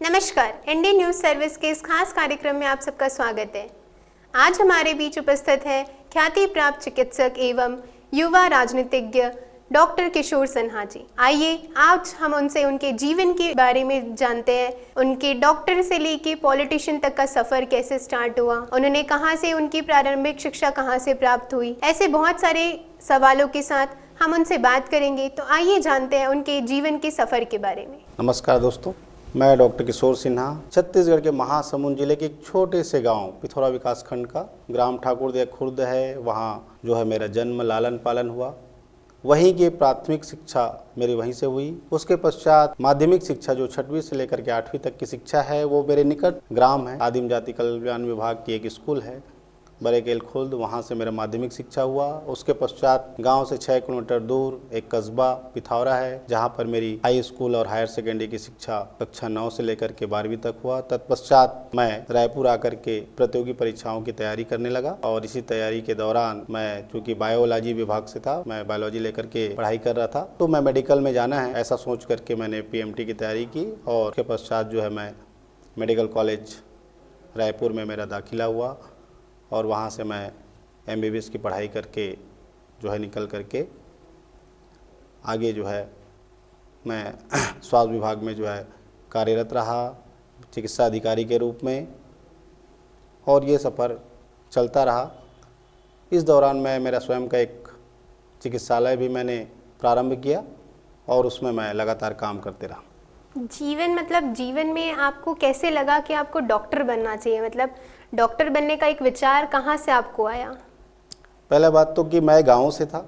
नमस्कार, Indian news service के इस खास कार्यक्रम में आप सबका स्वागत है। आज हमारे बीच उपस्थित है ख्याति प्राप्त चिकित्सक एवं युवा राजनीतिज्ञ डॉक्टर किशोर सिन्हा जी। आइए आज हम उनसे उनके जीवन के बारे में जानते हैं। उनके डॉक्टर से लेके पॉलिटिशियन तक का सफर कैसे स्टार्ट हुआ, उन्होंने कहां से उनकी प्रारंभिक शिक्षा कहां से प्राप्त हुई, ऐसे बहुत सारे सवालों के साथ हम उनसे बात करेंगे। तो आइए जानते हैं उनके जीवन के सफर के बारे में। नमस्कार दोस्तों, मैं डॉक्टर किशोर सिन्हा छत्तीसगढ़ के महासमुंद जिले के एक छोटे से गांव पिथौरा विकासखंड का ग्राम ठाकुरदिया खुर्द है, वहाँ जो है मेरा जन्म लालन पालन हुआ। वहीं की प्राथमिक शिक्षा मेरी वहीं से हुई। उसके पश्चात माध्यमिक शिक्षा जो 6वीं से लेकर के 8वीं तक की शिक्षा है वो मेरे निकट ग्राम है, आदिम जाति कल्याण विभाग की एक स्कूल है बरेकेल खुर्द, वहाँ से मेरा माध्यमिक शिक्षा हुआ। उसके पश्चात गांव से 6 किलोमीटर दूर एक कस्बा पिथौरा है, जहाँ पर मेरी हाई स्कूल और हायर सेकेंडरी की शिक्षा कक्षा 9 से लेकर के 12वीं तक हुआ। तत्पश्चात मैं रायपुर आकर के प्रतियोगी परीक्षाओं की तैयारी करने लगा और इसी तैयारी के दौरान मैं चूँकि बायोलॉजी विभाग से था, मैं बायोलॉजी लेकर के पढ़ाई कर रहा था, तो मैं मेडिकल में जाना है ऐसा सोच करके मैंने PMT की तैयारी की। और उसके पश्चात जो है मैं मेडिकल कॉलेज रायपुर में मेरा दाखिला हुआ और वहाँ से मैं MBBS की पढ़ाई करके जो है निकल करके आगे जो है मैं स्वास्थ्य विभाग में जो है कार्यरत रहा चिकित्सा अधिकारी के रूप में, और ये सफ़र चलता रहा। इस दौरान मेरा स्वयं का एक चिकित्सालय भी मैंने प्रारंभ किया और उसमें मैं लगातार काम करते रहा। जीवन में आपको कैसे लगा कि आपको डॉक्टर बनना चाहिए, मतलब डॉक्टर बनने का एक विचार कहाँ से आपको आया? पहले बात तो कि मैं गांव से था,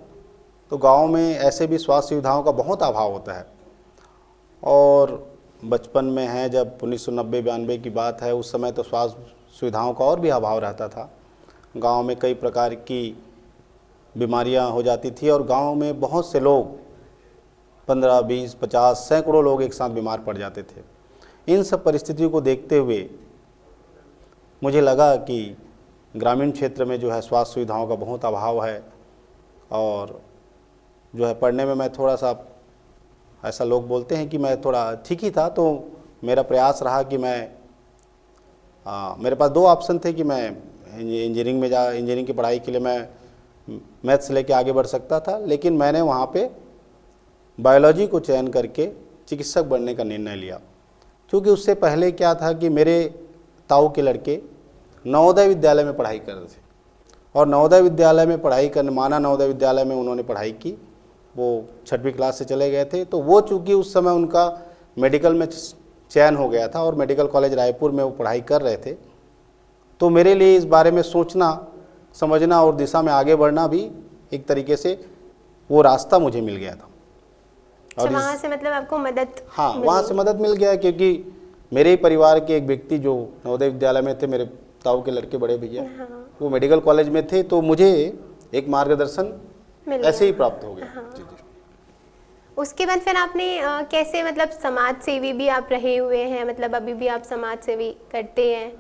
तो गांव में ऐसे भी स्वास्थ्य सुविधाओं का बहुत अभाव होता है। और बचपन में है जब 1990-92 की बात है, उस समय तो स्वास्थ्य सुविधाओं का और भी अभाव रहता था। गांव में कई प्रकार की बीमारियां हो जाती थी और गांव में बहुत से लोग 15, 20, 50, सैकड़ों लोग एक साथ बीमार पड़ जाते थे। इन सब परिस्थितियों को देखते हुए मुझे लगा कि ग्रामीण क्षेत्र में जो है स्वास्थ्य सुविधाओं का बहुत अभाव है और जो है पढ़ने में मैं थोड़ा सा, ऐसा लोग बोलते हैं कि मैं थोड़ा ठीक ही था, तो मेरा प्रयास रहा कि मेरे पास 2 ऑप्शन थे कि मैं इंजीनियरिंग की पढ़ाई के लिए मैं मैथ्स लेके आगे बढ़ सकता था, लेकिन मैंने वहाँ पे बायोलॉजी को चयन करके चिकित्सक बनने का निर्णय लिया। क्योंकि उससे पहले क्या था कि मेरे ताऊ के लड़के नवोदय विद्यालय में पढ़ाई कर रहे थे और नवोदय विद्यालय में पढ़ाई करने माना नवोदय विद्यालय में उन्होंने पढ़ाई की, वो 6वीं क्लास से चले गए थे। तो वो चूँकि उस समय उनका मेडिकल में चयन हो गया था और मेडिकल कॉलेज रायपुर में वो पढ़ाई कर रहे थे, तो मेरे लिए इस बारे में सोचना, समझना और दिशा में आगे बढ़ना भी एक तरीके से वो रास्ता मुझे मिल गया था। और वहाँ से मतलब आपको मदद? हाँ, वहाँ से मदद मिल गया, क्योंकि मेरे ही परिवार के एक व्यक्ति जो नवोदय विद्यालय में थे, मेरे ताऊ के लड़के बड़े भैया, हाँ। वो मेडिकल कॉलेज में थे, तो मुझे एक मार्गदर्शन ऐसे ही प्राप्त हो गया। हाँ। जी जी। उसके बाद फिर आपने कैसे, मतलब समाज सेवी भी आप रहे हुए हैं, मतलब अभी भी आप समाज सेवी करते हैं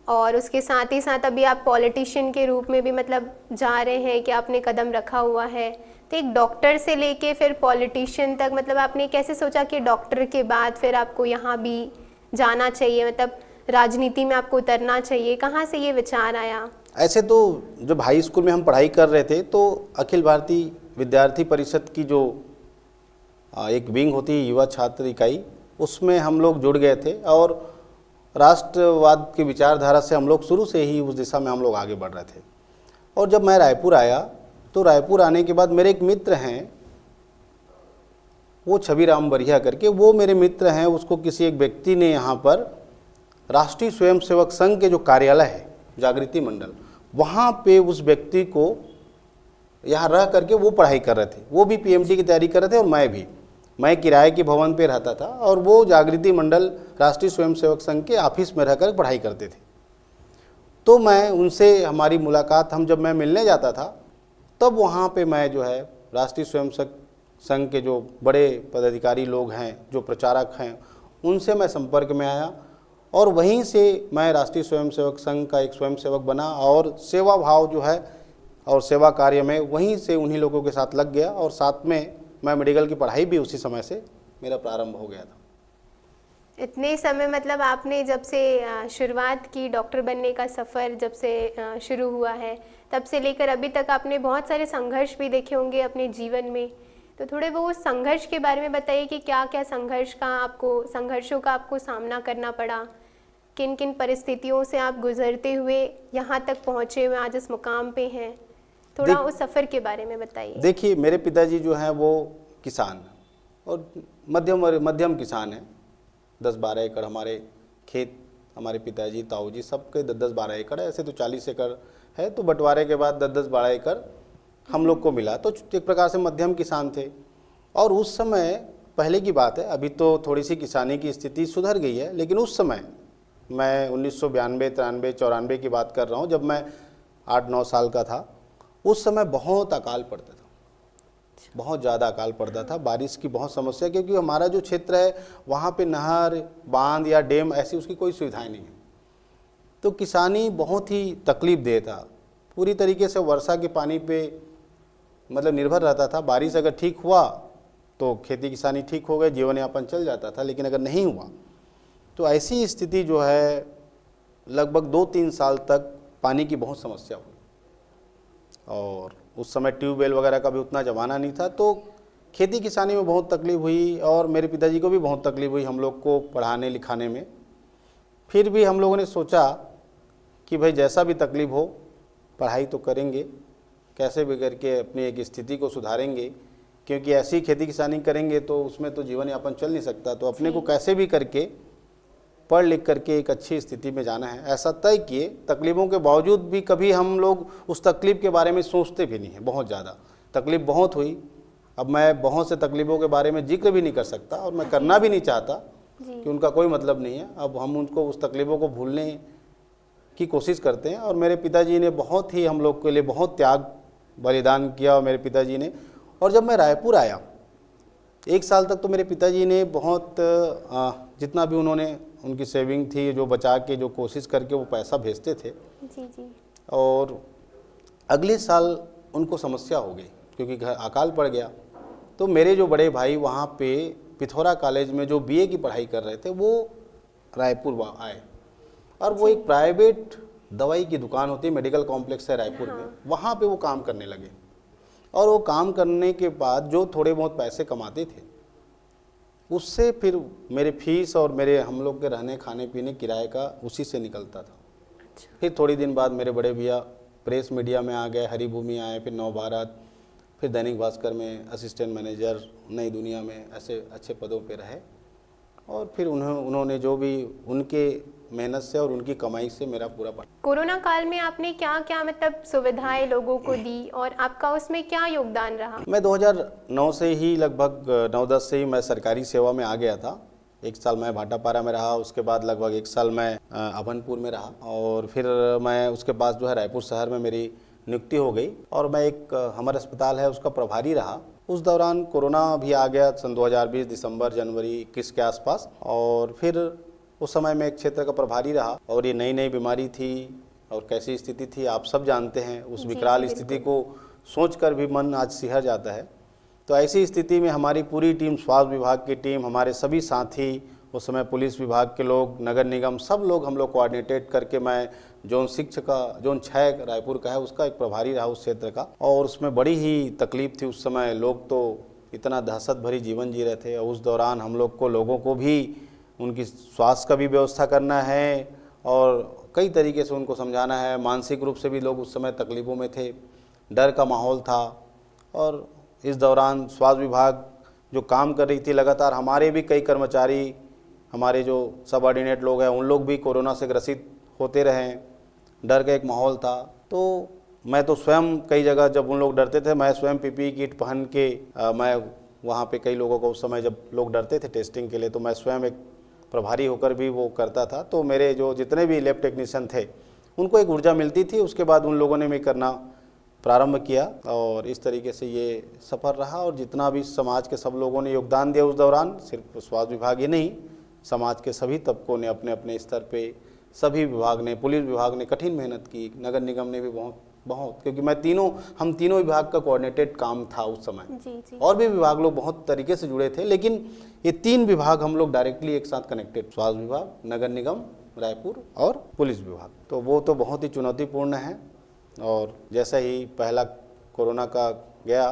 और उसके साथ ही साथ अभी आप पॉलिटिशियन के रूप में भी मतलब जा रहे हैं कि आपने कदम रखा हुआ है। तो एक डॉक्टर से लेके फिर पॉलिटिशियन तक, मतलब आपने कैसे सोचा कि डॉक्टर के बाद फिर आपको यहाँ भी जाना चाहिए, मतलब राजनीति में आपको उतरना चाहिए, कहाँ से ये विचार आया? ऐसे तो जब हाई स्कूल में हम पढ़ाई कर रहे थे तो अखिल भारतीय विद्यार्थी परिषद की जो एक विंग होती है युवा छात्र इकाई, उसमें हम लोग जुड़ गए थे और राष्ट्रवाद की विचारधारा से हम लोग शुरू से ही उस दिशा में हम लोग आगे बढ़ रहे थे। और जब मैं रायपुर आया तो रायपुर आने के बाद मेरे एक मित्र हैं, वो छवि राम बरिया करके, वो मेरे मित्र हैं, उसको किसी एक व्यक्ति ने यहाँ पर राष्ट्रीय स्वयंसेवक संघ के जो कार्यालय है जागृति मंडल, वहाँ पे उस व्यक्ति को यहाँ रह करके वो पढ़ाई कर रहे थे। वो भी PMT की तैयारी कर रहे थे और मैं किराए के भवन पे रहता था और वो जागृति मंडल राष्ट्रीय स्वयंसेवक संघ के ऑफिस में रहकर पढ़ाई करते थे। तो मैं उनसे हमारी मुलाकात, जब मैं मिलने जाता था तब वहाँ पे मैं जो है राष्ट्रीय स्वयंसेवक संघ के जो बड़े पदाधिकारी लोग हैं, जो प्रचारक हैं, उनसे मैं संपर्क में आया और वहीं से मैं राष्ट्रीय स्वयंसेवक संघ का एक स्वयंसेवक बना और सेवा भाव जो है और सेवा कार्य में वहीं से उन्हीं लोगों के साथ लग गया और साथ में मैं मेडिकल की पढ़ाई भी उसी समय से मेरा प्रारंभ हो गया था। इतने समय मतलब आपने जब से शुरुआत की डॉक्टर बनने का सफ़र जब से शुरू हुआ है, तब से लेकर अभी तक आपने बहुत सारे संघर्ष भी देखे होंगे अपने जीवन में। तो थोड़े वो संघर्ष के बारे में बताइए कि क्या क्या संघर्षों का आपको सामना करना पड़ा, किन किन परिस्थितियों से आप गुजरते हुए यहाँ तक पहुँचे हुए आज इस मुकाम पे हैं। थोड़ा उस सफ़र के बारे में बताइए। देखिए, मेरे पिताजी जो हैं वो किसान और मध्यम किसान हैं। 10-12 एकड़ हमारे खेत, हमारे पिताजी ताऊ जी सबके 10-12 एकड़ है। ऐसे तो 40 एकड़ है, तो बंटवारे के बाद 10-12 एकड़ हम लोग को मिला, तो एक प्रकार से मध्यम किसान थे। और उस समय पहले की बात है, अभी तो थोड़ी सी किसानी की स्थिति सुधर गई है, लेकिन उस समय मैं 1992, 93, 94 की बात कर रहा हूँ, जब मैं 8-9 साल का था। उस समय बहुत अकाल पड़ता था, बहुत ज़्यादा अकाल पड़ता था, बारिश की बहुत समस्या, क्योंकि हमारा जो क्षेत्र है वहाँ पे नहर, बांध या डैम ऐसी उसकी कोई सुविधाएं नहीं है। तो किसानी बहुत ही तकलीफ दे था, पूरी तरीके से वर्षा के पानी पे मतलब निर्भर रहता था। बारिश अगर ठीक हुआ तो खेती किसानी ठीक हो गई, जीवन यापन चल जाता था, लेकिन अगर नहीं हुआ तो ऐसी स्थिति जो है लगभग 2-3 साल तक पानी की बहुत समस्या हुई। और उस समय ट्यूबवेल वगैरह का भी उतना ज़माना नहीं था, तो खेती किसानी में बहुत तकलीफ हुई और मेरे पिताजी को भी बहुत तकलीफ हुई हम लोग को पढ़ाने लिखाने में। फिर भी हम लोगों ने सोचा कि भाई जैसा भी तकलीफ हो पढ़ाई तो करेंगे, कैसे भी करके अपनी एक स्थिति को सुधारेंगे, क्योंकि ऐसी खेती किसानी करेंगे तो उसमें तो जीवन यापन चल नहीं सकता। तो अपने को कैसे भी करके पढ़ लिख करके एक अच्छी स्थिति में जाना है, ऐसा तय किए। तकलीफ़ों के बावजूद भी कभी हम लोग उस तकलीफ़ के बारे में सोचते भी नहीं हैं। बहुत ज़्यादा तकलीफ़ बहुत हुई। अब मैं बहुत से तकलीफ़ों के बारे में जिक्र भी नहीं कर सकता और मैं करना भी नहीं चाहता कि उनका कोई मतलब नहीं है। अब हम उनको उस तकलीफ़ों को भूलने की कोशिश करते हैं। और मेरे पिताजी ने बहुत ही हम लोग के लिए बहुत त्याग बलिदान किया। और मेरे पिताजी ने, और जब मैं रायपुर आया 1 साल तक तो मेरे पिताजी ने बहुत जितना भी उन्होंने उनकी सेविंग थी जो बचा के जो कोशिश करके वो पैसा भेजते थे। जी। और अगले साल उनको समस्या हो गई क्योंकि घर अकाल पड़ गया। तो मेरे जो बड़े भाई वहाँ पे पिथौरा कॉलेज में जो बीए की पढ़ाई कर रहे थे वो रायपुर आए। और वो एक प्राइवेट दवाई की दुकान होती है, मेडिकल कॉम्प्लेक्स है रायपुर में, वहाँ पे वो काम करने लगे। और वो काम करने के बाद जो थोड़े बहुत पैसे कमाते थे उससे फिर मेरे फीस और मेरे हम लोग के रहने खाने पीने किराए का उसी से निकलता था। फिर थोड़ी दिन बाद मेरे बड़े भैया प्रेस मीडिया में आ गए, हरिभूमि आए, फिर नवभारत, फिर दैनिक भास्कर में असिस्टेंट मैनेजर, नई दुनिया में ऐसे अच्छे पदों पे रहे। और फिर उन्होंने जो भी उनके मेहनत से और उनकी कमाई से मेरा पूरा कोरोना काल में आपने क्या क्या मतलब सुविधाएं लोगों को दी और आपका उसमें क्या योगदान रहा? मैं 2009 से ही लगभग 9-10 से ही मैं सरकारी सेवा में आ गया था। 1 साल मैं भाटापारा में रहा, उसके बाद लगभग 1 साल मैं अभनपुर में रहा और फिर मैं उसके बाद जो है रायपुर शहर में मेरी नियुक्ति हो गई और मैं एक हमारा अस्पताल है उसका प्रभारी रहा। उस दौरान कोरोना भी आ गया सन 2020 दिसंबर जनवरी 21 के आसपास। और फिर उस समय मैं एक क्षेत्र का प्रभारी रहा और ये नई नई बीमारी थी और कैसी स्थिति थी आप सब जानते हैं। उस विकराल स्थिति को सोचकर भी मन आज सिहर जाता है। तो ऐसी स्थिति में हमारी पूरी टीम, स्वास्थ्य विभाग की टीम, हमारे सभी साथी, उस समय पुलिस विभाग के लोग, नगर निगम, सब लोग हम लोग कोऑर्डिनेटेड करके मैं जोन 6 रायपुर का है उसका एक प्रभारी रहा उस क्षेत्र का। और उसमें बड़ी ही तकलीफ थी उस समय। लोग तो इतना दहशत भरी जीवन जी रहे थे और उस दौरान हम लोग को लोगों को भी उनकी स्वास्थ्य का भी व्यवस्था करना है और कई तरीके से उनको समझाना है। मानसिक रूप से भी लोग उस समय तकलीफ़ों में थे, डर का माहौल था। और इस दौरान स्वास्थ्य विभाग जो काम कर रही थी लगातार, हमारे भी कई कर्मचारी, हमारे जो सबऑर्डिनेट लोग हैं उन लोग भी कोरोना से ग्रसित होते रहे। डर का एक माहौल था। तो मैं तो स्वयं कई जगह जब उन लोग डरते थे मैं स्वयं पीपीई किट पहन के मैं वहाँ पे कई लोगों को उस समय जब लोग डरते थे टेस्टिंग के लिए तो मैं स्वयं एक प्रभारी होकर भी वो करता था। तो मेरे जो जितने भी लैब टेक्नीशियन थे उनको एक ऊर्जा मिलती थी। उसके बाद उन लोगों ने भी करना प्रारंभ किया और इस तरीके से ये सफ़र रहा। और जितना भी समाज के सब लोगों ने योगदान दिया उस दौरान, सिर्फ स्वास्थ्य विभाग ही नहीं, समाज के सभी तबकों ने अपने अपने स्तर पे, सभी विभाग ने, पुलिस विभाग ने कठिन मेहनत की, नगर निगम ने भी बहुत, क्योंकि हम तीनों विभाग का कोऑर्डिनेटेड काम था उस समय। जी। और भी विभाग लोग बहुत तरीके से जुड़े थे, लेकिन ये 3 विभाग हम लोग डायरेक्टली एक साथ कनेक्टेड, स्वास्थ्य विभाग, नगर निगम रायपुर और पुलिस विभाग। तो वो तो बहुत ही चुनौतीपूर्ण है। और जैसा ही पहला कोरोना का गया,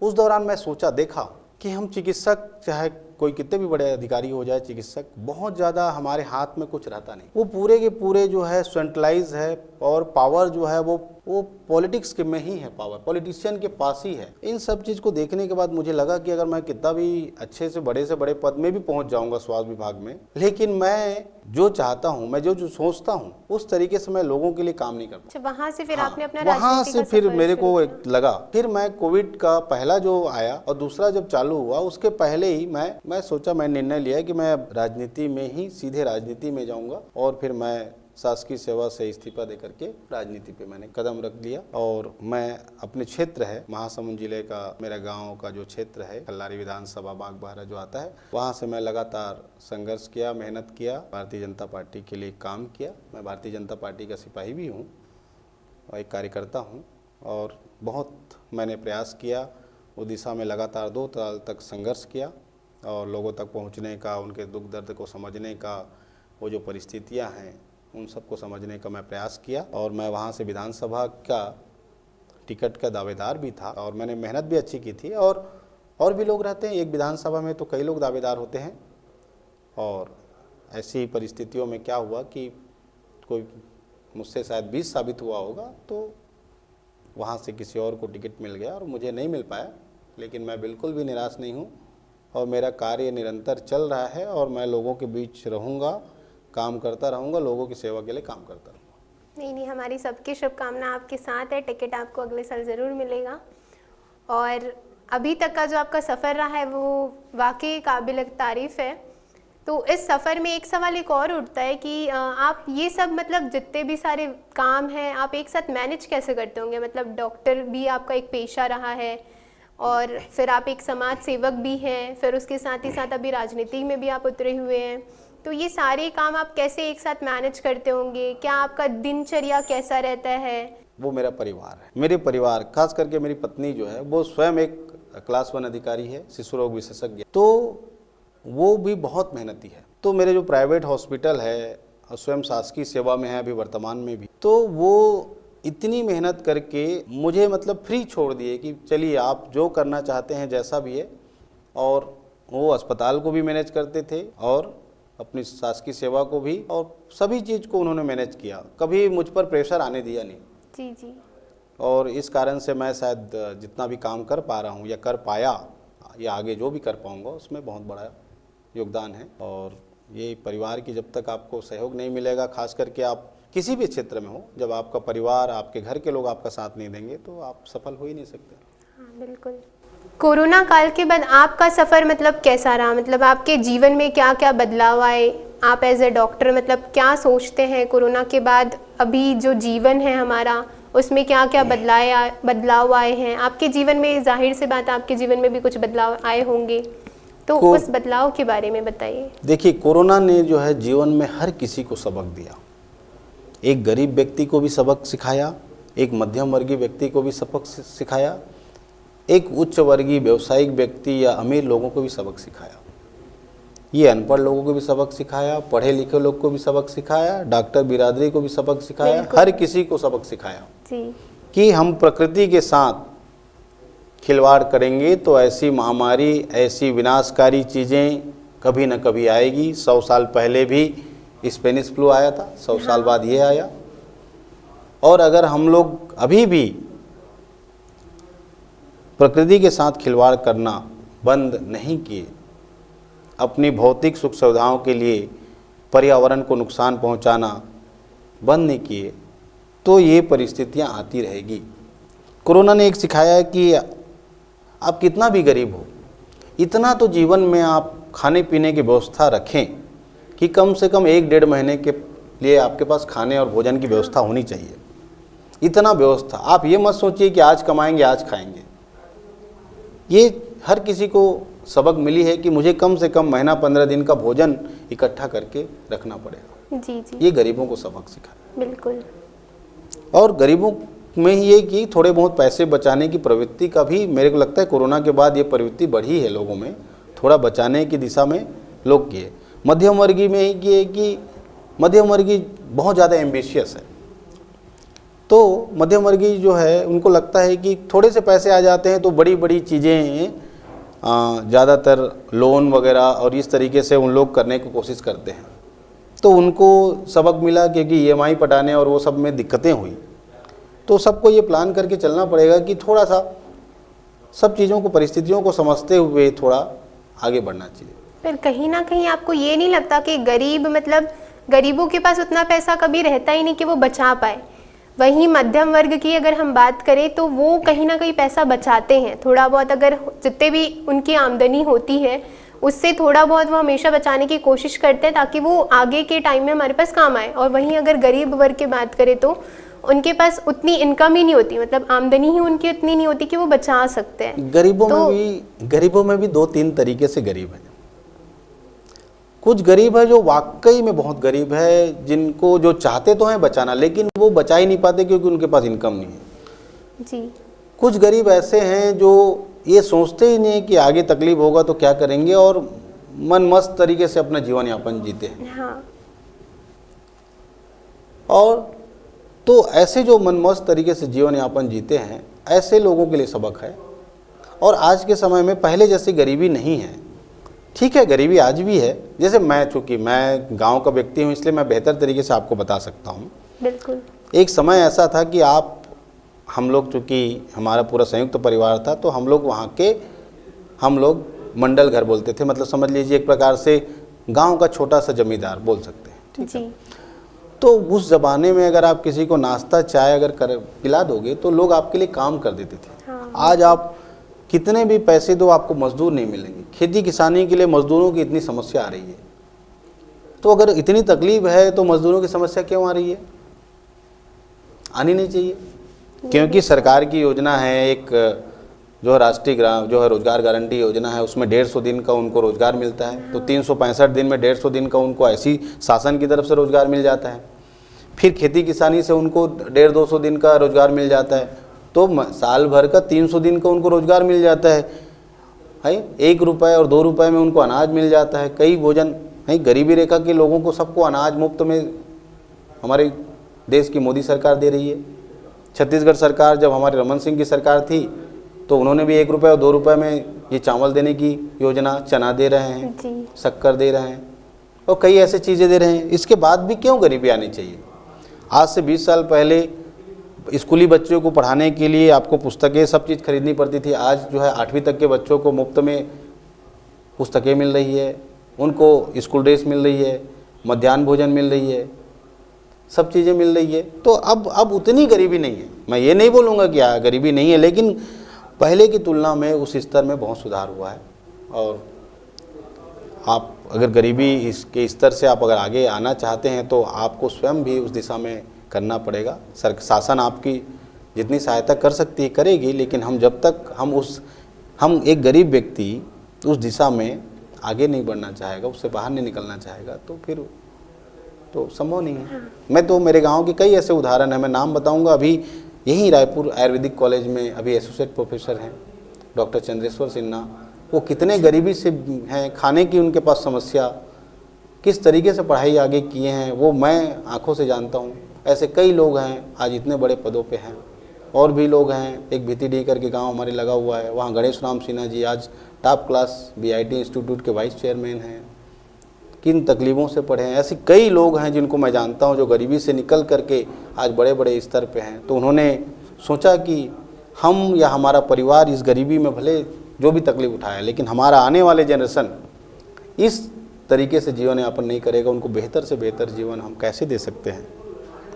उस दौरान मैं सोचा, देखा कि हम चिकित्सक, चाहे कोई कितने भी बड़े अधिकारी हो जाए, चिकित्सक बहुत ज़्यादा हमारे हाथ में कुछ रहता नहीं। वो पूरे के पूरे जो है सेंट्रलाइज है, और पावर जो है वो पॉलिटिक्स के में ही है, पावर पॉलिटिशियन के पास ही है। इन सब चीज़ को देखने के बाद मुझे लगा कि अगर मैं कितना भी अच्छे से बड़े पद में भी पहुंच जाऊंगा स्वास्थ्य विभाग में, लेकिन मैं जो चाहता हूं, मैं जो सोचता हूं, उस तरीके से मैं लोगों के लिए काम नहीं करता। वहां से फिर हाँ, आपने अपना वहां राजनीति से का फिर सफर मेरे को शुरू एक लगा, फिर मैं कोविड का पहला जो आया और दूसरा जब चालू हुआ, उसके पहले ही मैं सोचा, मैं निर्णय लिया कि मैं राजनीति में ही, सीधे राजनीति में जाऊंगा। और फिर मैं शासकीय सेवा से इस्तीफा दे करके राजनीति पे मैंने कदम रख दिया। और मैं अपने क्षेत्र है महासमुंद जिले का, मेरा गांव का जो क्षेत्र है कल्लारी विधानसभा बागबाहरा जो आता है, वहां से मैं लगातार संघर्ष किया, मेहनत किया, भारतीय जनता पार्टी के लिए काम किया। मैं भारतीय जनता पार्टी का सिपाही भी हूँ और एक कार्यकर्ता हूँ, और बहुत मैंने प्रयास किया उस दिशा में। लगातार 2 साल तक संघर्ष किया और लोगों तक पहुँचने का, उनके दुख दर्द को समझने का, वो जो परिस्थितियाँ हैं उन सबको समझने का मैं प्रयास किया। और मैं वहाँ से विधानसभा का टिकट का दावेदार भी था, और मैंने मेहनत भी अच्छी की थी। और भी लोग रहते हैं एक विधानसभा में, तो कई लोग दावेदार होते हैं। और ऐसी परिस्थितियों में क्या हुआ कि कोई मुझसे शायद 20 साबित हुआ होगा, तो वहाँ से किसी और को टिकट मिल गया और मुझे नहीं मिल पाया। लेकिन मैं बिल्कुल भी निराश नहीं हूँ, और मेरा कार्य निरंतर चल रहा है, और मैं लोगों के बीच रहूँगा, काम करता रहूँगा, लोगों की सेवा के लिए काम करता रहूँगा। नहीं, हमारी सबकी शुभकामना आपके साथ है। टिकट आपको अगले साल ज़रूर मिलेगा। और अभी तक का जो आपका सफ़र रहा है वो वाकई काबिल तारीफ़ है। तो इस सफ़र में एक सवाल एक और उठता है कि आप ये सब, मतलब जितने भी सारे काम हैं, आप एक साथ मैनेज कैसे करते होंगे? मतलब डॉक्टर भी आपका एक पेशा रहा है, और फिर आप एक समाज सेवक भी हैं, फिर उसके साथ ही साथ अभी राजनीति में भी आप उतरे हुए हैं। तो ये सारे काम आप कैसे एक साथ मैनेज करते होंगे? क्या आपका दिनचर्या कैसा रहता है? वो मेरा परिवार है। मेरे परिवार, खास करके मेरी पत्नी जो है, वो स्वयं एक क्लास 1 अधिकारी है, शिशु रोग विशेषज्ञ, तो वो भी बहुत मेहनती है। तो मेरे जो प्राइवेट हॉस्पिटल है, और स्वयं शासकीय सेवा में है अभी वर्तमान में भी, तो वो इतनी मेहनत करके मुझे मतलब फ्री छोड़ दिए कि चलिए आप जो करना चाहते हैं, जैसा भी है। और वो अस्पताल को भी मैनेज करते थे, और अपनी शासकीय सेवा को भी, और सभी चीज़ को उन्होंने मैनेज किया। कभी मुझ पर प्रेशर आने दिया नहीं। जी। और इस कारण से मैं शायद जितना भी काम कर पा रहा हूँ, या कर पाया, या आगे जो भी कर पाऊँगा, उसमें बहुत बड़ा योगदान है। और ये परिवार की जब तक आपको सहयोग नहीं मिलेगा, खास करके आप किसी भी क्षेत्र में हो, जब आपका परिवार, आपके घर के लोग आपका साथ नहीं देंगे, तो आप सफल हो ही नहीं सकते। हाँ, बिल्कुल। कोरोना काल के बाद आपका सफ़र मतलब कैसा रहा? मतलब आपके जीवन में क्या क्या बदलाव आए? आप एज ए डॉक्टर मतलब क्या सोचते हैं कोरोना के बाद अभी जो जीवन है हमारा, उसमें क्या क्या बदलाव आए हैं आपके जीवन में? जाहिर सी बात है आपके जीवन में भी कुछ बदलाव आए होंगे, तो उस बदलाव के बारे में बताइए। देखिए, कोरोना ने जो है जीवन में हर किसी को सबक दिया। एक गरीब व्यक्ति को भी सबक सिखाया, एक मध्यम वर्गीय व्यक्ति को भी सबक सिखाया, एक उच्च वर्गीय व्यवसायिक व्यक्ति या अमीर लोगों को भी सबक सिखाया। ये अनपढ़ लोगों को भी सबक सिखाया, पढ़े लिखे लोग को भी सबक सिखाया, डॉक्टर बिरादरी को भी सबक सिखाया, हर किसी को सबक सिखाया कि हम प्रकृति के साथ खिलवाड़ करेंगे तो ऐसी महामारी, ऐसी विनाशकारी चीज़ें कभी न कभी आएगी। 100 साल पहले भी स्पेनिश फ्लू आया था, 100 साल बाद ये आया। और अगर हम लोग अभी भी प्रकृति के साथ खिलवाड़ करना बंद नहीं किए, अपनी भौतिक सुख सुविधाओं के लिए पर्यावरण को नुकसान पहुंचाना बंद नहीं किए, तो ये परिस्थितियां आती रहेगी। कोरोना ने एक सिखाया है कि आप कितना भी गरीब हो, इतना तो जीवन में आप खाने पीने की व्यवस्था रखें कि कम से कम 1-1.5 महीने के लिए आपके पास खाने और भोजन की व्यवस्था होनी चाहिए। इतना व्यवस्था, आप ये मत सोचिए कि आज कमाएंगे आज खाएंगे। ये हर किसी को सबक मिली है कि मुझे कम से कम महीना 15 दिन का भोजन इकट्ठा करके रखना पड़ेगा। जी। ये गरीबों को सबक सिखाया। बिल्कुल। और गरीबों में ये कि थोड़े बहुत पैसे बचाने की प्रवृत्ति का भी मेरे को लगता है कोरोना के बाद ये प्रवृत्ति बढ़ी है लोगों में, थोड़ा बचाने की दिशा में लोग किए। मध्यम वर्गीय में ही किए कि मध्यम वर्गीय बहुत ज़्यादा एम्बिशियस है, तो मध्यम वर्गीय जो है उनको लगता है कि थोड़े से पैसे आ जाते हैं तो बड़ी बड़ी चीज़ें ज़्यादातर लोन वगैरह और इस तरीके से उन लोग करने की कोशिश करते हैं। तो उनको सबक मिला क्योंकि EMI पटाने और वो सब में दिक्कतें हुई। तो सबको ये प्लान करके चलना पड़ेगा कि थोड़ा सा सब चीज़ों को, परिस्थितियों को समझते हुए थोड़ा आगे बढ़ना चाहिए। पर कहीं ना कहीं आपको ये नहीं लगता कि गरीब, मतलब गरीबों के पास उतना पैसा कभी रहता ही नहीं कि वो बचा पाए, वहीं मध्यम वर्ग की अगर हम बात करें तो वो कहीं ना कहीं पैसा बचाते हैं थोड़ा बहुत, अगर जितने भी उनकी आमदनी होती है उससे थोड़ा बहुत वो हमेशा बचाने की कोशिश करते हैं ताकि वो आगे के टाइम में हमारे पास काम आए। और वहीं अगर गरीब वर्ग की बात करें तो उनके पास उतनी इनकम ही नहीं होती, मतलब आमदनी ही उनकी उतनी नहीं होती कि वो बचा सकते हैं। गरीबों में भी 2-3 तरीके से गरीब है। कुछ गरीब है जो वाकई में बहुत गरीब है, जिनको जो चाहते तो हैं बचाना लेकिन वो बचा ही नहीं पाते क्योंकि उनके पास इनकम नहीं है जी। कुछ गरीब ऐसे हैं जो ये सोचते ही नहीं कि आगे तकलीफ होगा तो क्या करेंगे और मन मस्त तरीके से अपना जीवन यापन जीते हैं। हाँ। और तो ऐसे जो मन मस्त तरीके से जीवन यापन जीते हैं ऐसे लोगों के लिए सबक है। और आज के समय में पहले जैसी गरीबी नहीं है। ठीक है, गरीबी आज भी है। जैसे चूँकि मैं गांव का व्यक्ति हूँ इसलिए मैं बेहतर तरीके से आपको बता सकता हूँ। बिल्कुल। एक समय ऐसा था कि हम लोग, चूँकि हमारा पूरा संयुक्त परिवार था तो हम लोग मंडल घर बोलते थे, मतलब समझ लीजिए एक प्रकार से गांव का छोटा सा जमींदार बोल सकते हैं। ठीक है। तो उस ज़माने में अगर आप किसी को नाश्ता चाय अगर पिला दोगे तो लोग आपके लिए काम कर देते थे। हाँ। आज आप कितने भी पैसे दो आपको मजदूर नहीं मिलेंगे। खेती किसानी के लिए मजदूरों की इतनी समस्या आ रही है, तो अगर इतनी तकलीफ है तो मजदूरों की समस्या क्यों आ रही है? आनी नहीं चाहिए, क्योंकि सरकार की योजना है एक जो राष्ट्रीय रोजगार गारंटी योजना है, उसमें 150 दिन का उनको रोजगार मिलता है। तो 365 दिन में 150 दिन का उनको ऐसी शासन की तरफ से रोजगार मिल जाता है। फिर खेती किसानी से उनको 150-200 दिन का रोजगार मिल जाता है। तो साल भर का 300 दिन का उनको रोजगार मिल जाता है। 1 रुपये और 2 रुपये में उनको अनाज मिल जाता है। कई भोजन गरीबी रेखा के लोगों को सबको अनाज मुफ्त में हमारे देश की मोदी सरकार दे रही है। छत्तीसगढ़ सरकार जब हमारे रमन सिंह की सरकार थी तो उन्होंने भी 1 रुपये और 2 रुपये में ये चावल देने की योजना, चना दे रहे हैं, शक्कर दे रहे हैं और कई ऐसे चीज़ें दे रहे हैं। इसके बाद भी क्यों गरीबी आनी चाहिए? आज से 20 साल पहले स्कूली बच्चों को पढ़ाने के लिए आपको पुस्तकें सब चीज़ खरीदनी पड़ती थी। आज जो है 8वीं तक के बच्चों को मुफ्त में पुस्तकें मिल रही है, उनको स्कूल ड्रेस मिल रही है, मध्याह्न भोजन मिल रही है, सब चीज़ें मिल रही है। तो अब उतनी गरीबी नहीं है। मैं ये नहीं बोलूँगा कि गरीबी नहीं है, लेकिन पहले की तुलना में उस स्तर में बहुत सुधार हुआ है। और आप अगर गरीबी इसके स्तर से आप अगर आगे आना चाहते हैं तो आपको स्वयं भी उस दिशा में करना पड़ेगा। शासन आपकी जितनी सहायता कर सकती है करेगी, लेकिन हम जब तक हम एक गरीब व्यक्ति उस दिशा में आगे नहीं बढ़ना चाहेगा, उससे बाहर नहीं निकलना चाहेगा तो फिर तो संभव नहीं है। मैं तो मेरे गांव के कई ऐसे उदाहरण हैं, मैं नाम बताऊंगा। अभी यहीं रायपुर आयुर्वेदिक कॉलेज में अभी एसोसिएट प्रोफेसर हैं डॉक्टर चंद्रेश्वर सिन्हा। वो कितने गरीबी से हैं, खाने की उनके पास समस्या, किस तरीके से पढ़ाई आगे किए हैं वो मैं आंखों से जानता हूँ। ऐसे कई लोग हैं आज इतने बड़े पदों पे हैं। और भी लोग हैं, एक भीतीडी करके गांव हमारे लगा हुआ है, वहाँ गणेश राम सिन्हा जी आज टॉप क्लास BIT इंस्टीट्यूट के वाइस चेयरमैन हैं। किन तकलीफ़ों से पढ़े हैं। ऐसे कई लोग हैं जिनको मैं जानता हूं जो गरीबी से निकल करके आज बड़े बड़े स्तर पे हैं। तो उन्होंने सोचा कि हम या हमारा परिवार इस गरीबी में भले जो भी तकलीफ़ उठाए, लेकिन हमारा आने वाले जनरेशन इस तरीके से जीवन यापन नहीं करेगा। उनको बेहतर से बेहतर जीवन हम कैसे दे सकते हैं,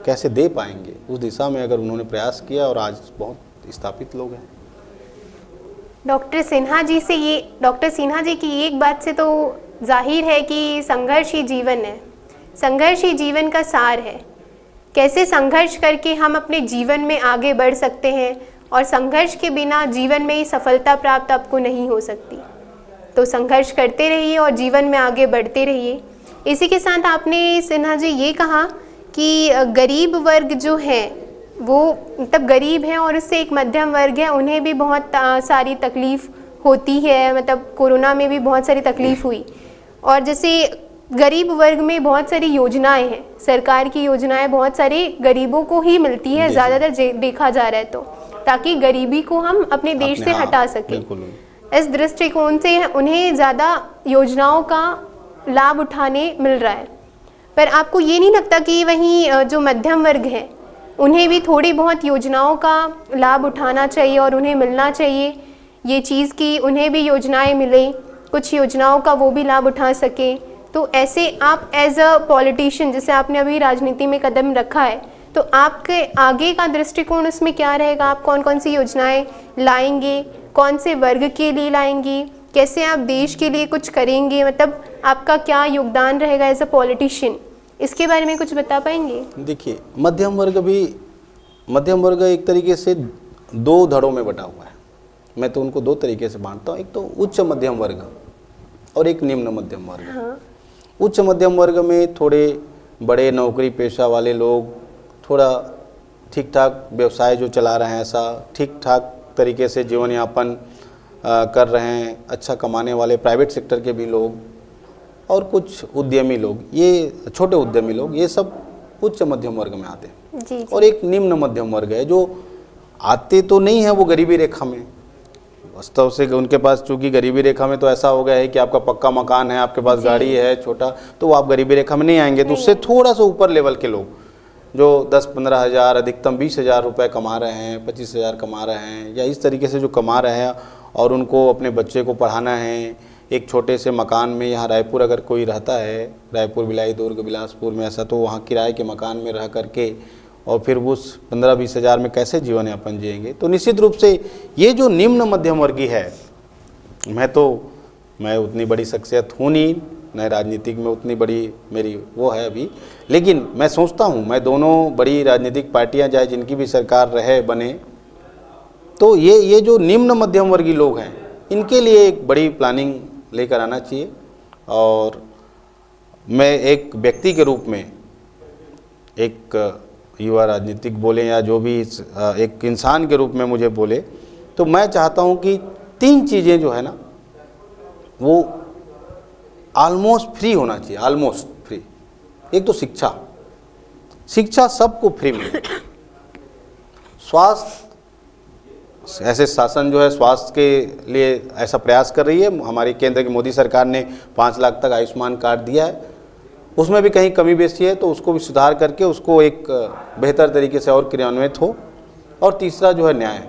कैसे दे पाएंगे, उस दिशा में अगर उन्होंने प्रयास किया और आज बहुत स्थापित लोग हैं। डॉक्टर सिन्हा जी की एक बात से तो जाहिर है कि संघर्ष ही जीवन है, संघर्ष ही जीवन का सार है। कैसे संघर्ष करके हम अपने जीवन में आगे बढ़ सकते हैं और संघर्ष के बिना जीवन में ही सफलता प्राप्त आपको नहीं हो सकती। तो संघर्ष करते रहिए और जीवन में आगे बढ़ते रहिए। इसी के साथ आपने सिन्हा जी ये कहा कि गरीब वर्ग जो है वो मतलब गरीब हैं और उससे एक मध्यम वर्ग है, उन्हें भी बहुत सारी तकलीफ़ होती है, मतलब कोरोना में भी बहुत सारी तकलीफ़ हुई। और जैसे गरीब वर्ग में बहुत सारी योजनाएं हैं, सरकार की योजनाएं बहुत सारे गरीबों को ही मिलती है ज़्यादातर देखा जा रहा है, तो ताकि गरीबी को हम अपने देश से हटा सकें। इस दृष्टिकोण से उन्हें ज़्यादा योजनाओं का लाभ उठाने मिल रहा है। पर आपको ये नहीं लगता कि वहीं जो मध्यम वर्ग है उन्हें भी थोड़ी बहुत योजनाओं का लाभ उठाना चाहिए और उन्हें मिलना चाहिए ये चीज़ कि उन्हें भी योजनाएं मिले, कुछ योजनाओं का वो भी लाभ उठा सके? तो ऐसे आप एज अ पॉलिटिशियन, जैसे आपने अभी राजनीति में कदम रखा है, तो आपके आगे का दृष्टिकोण उसमें क्या रहेगा? आप कौन कौन सी योजनाएं लाएंगे, कौन से वर्ग के लिए लाएंगे, कैसे आप देश के लिए कुछ करेंगे, मतलब आपका क्या योगदान रहेगा एज अ पॉलिटिशियन? इसके बारे में कुछ बता पाएंगे? देखिए, मध्यम वर्ग एक तरीके से दो धड़ों में बटा हुआ है। मैं तो उनको दो तरीके से बांटता हूँ, एक तो उच्च मध्यम वर्ग और एक निम्न मध्यम वर्ग। हाँ। उच्च मध्यम वर्ग में थोड़े बड़े नौकरी पेशा वाले लोग, थोड़ा ठीक ठाक व्यवसाय जो चला रहे हैं, ऐसा ठीक ठाक तरीके से जीवन यापन कर रहे हैं, अच्छा कमाने वाले प्राइवेट सेक्टर के भी लोग और कुछ उद्यमी लोग, ये छोटे उद्यमी लोग, ये सब उच्च मध्यम वर्ग में आते हैं। जी। और एक निम्न मध्यम वर्ग है जो आते तो नहीं है वो गरीबी रेखा में, वास्तव से उनके पास, चूंकि गरीबी रेखा में तो ऐसा हो गया है कि आपका पक्का मकान है, आपके पास गाड़ी है छोटा, तो वो आप गरीबी रेखा में नहीं आएंगे। तो उससे थोड़ा सा ऊपर लेवल के लोग जो 10-15 हज़ार, अधिकतम 20 हज़ार रुपये कमा रहे हैं, 25 हज़ार कमा रहे हैं, या इस तरीके से जो कमा रहे हैं और उनको अपने बच्चे को पढ़ाना है, एक छोटे से मकान में, यहाँ रायपुर अगर कोई रहता है, रायपुर, भिलाई, दुर्ग, बिलासपुर में ऐसा, तो वहाँ किराए के मकान में रह करके और फिर उस 15-20 हज़ार में कैसे जीवन यापन जिएंगे? तो निश्चित रूप से ये जो निम्न मध्यम वर्गीय है, मैं उतनी बड़ी शख्सियत हूँ नहीं, न राजनीतिक में उतनी बड़ी मेरी वो है अभी, लेकिन मैं सोचता हूँ मैं दोनों बड़ी राजनीतिक पार्टियाँ चाहे जिनकी भी सरकार रहे बने, तो ये जो निम्न मध्यम वर्गीय लोग हैं इनके लिए एक बड़ी प्लानिंग लेकर आना चाहिए। और मैं एक व्यक्ति के रूप में, एक युवा राजनीतिक बोले या जो भी एक इंसान के रूप में मुझे बोले, तो मैं चाहता हूं कि 3 चीज़ें जो है ना वो ऑलमोस्ट फ्री होना चाहिए, ऑलमोस्ट फ्री। एक तो शिक्षा सबको फ्री मिले। स्वास्थ्य, ऐसे शासन जो है स्वास्थ्य के लिए ऐसा प्रयास कर रही है, हमारी केंद्र की मोदी सरकार ने 5 लाख तक आयुष्मान कार्ड दिया है, उसमें भी कहीं कमी बेसी है तो उसको भी सुधार करके उसको एक बेहतर तरीके से और क्रियान्वित हो। और तीसरा जो है न्याय।